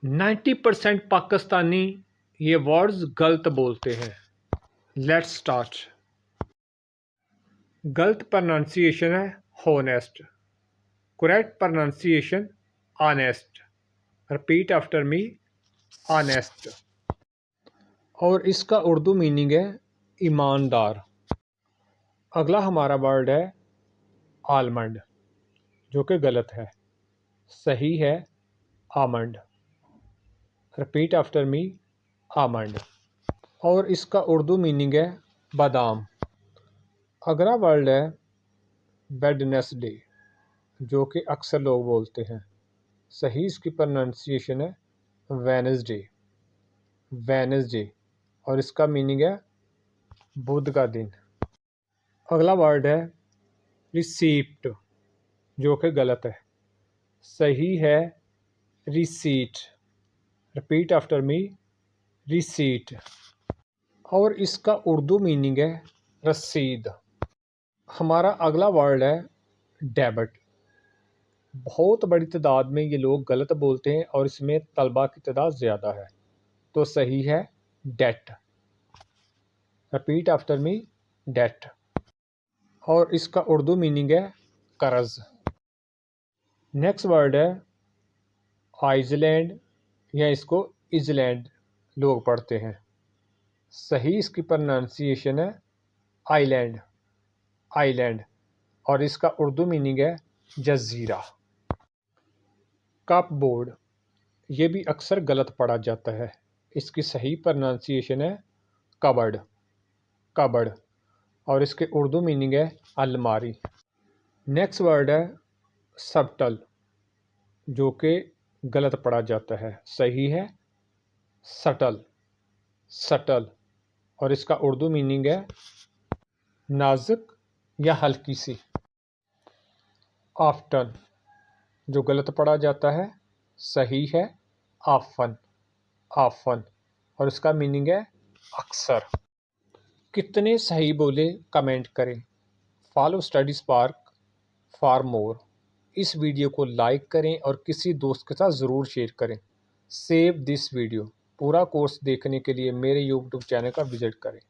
90% पाकिस्तानी ये वर्ड्स गलत बोलते हैं। Let's start. गलत प्रोनाउंसिएशन है honest, correct pronunciation honest. Repeat after मी, ऑनेस्ट। और इसका उर्दू मीनिंग है ईमानदार। अगला हमारा वर्ड है आलमंड, जो कि गलत है। सही है आमंड। रिपीट आफ्टर मी, आमंड। और इसका उर्दू मीनिंग है बादाम। अगला वर्ड है वेडनेसडे, जो कि अक्सर लोग बोलते हैं। सही इसकी प्रोनाउंसिएशन है वेनसडे, वेनसडे। और इसका मीनिंग है बुध का दिन। अगला वर्ड है रिसीप्ट, जो कि गलत है। सही है रिसीट। रिपीट आफ्टर मी, रिसीट। और इसका उर्दू मीनिंग है रसीद। हमारा अगला वर्ड है डेबिट। बहुत बड़ी तादाद में ये लोग गलत बोलते हैं और इसमें तलबा की तादाद ज़्यादा है, तो सही है date. Repeat after me, date. और इसका उर्दू मीनिंग है कर्ज। नेक्स्ट वर्ड है आइसलैंड, या इसको इजलैंड लोग पढ़ते हैं। सही इसकी प्रोनाउंसिएशन है आइलैंड, आइलैंड। और इसका उर्दू मीनिंग है जजीरा। कप बोर्ड, ये भी अक्सर गलत पढ़ा जाता है। इसकी सही प्रोनाउंसिएशन है कबर्ड, कबर्ड। और इसके उर्दू मीनिंग है अलमारी। नेक्स्ट वर्ड है सबटल, जो कि गलत पढ़ा जाता है। सही है सटल, सटल। और इसका उर्दू मीनिंग है नाजुक या हल्की सी। आफ्टन, जो गलत पढ़ा जाता है। सही है आफन, आफन। और इसका मीनिंग है अक्सर। कितने सही बोले कमेंट करें। Follow study spark for more. इस वीडियो को लाइक करें और किसी दोस्त के साथ ज़रूर शेयर करें। Save this video. पूरा कोर्स देखने के लिए मेरे यूट्यूब चैनल का विज़िट करें।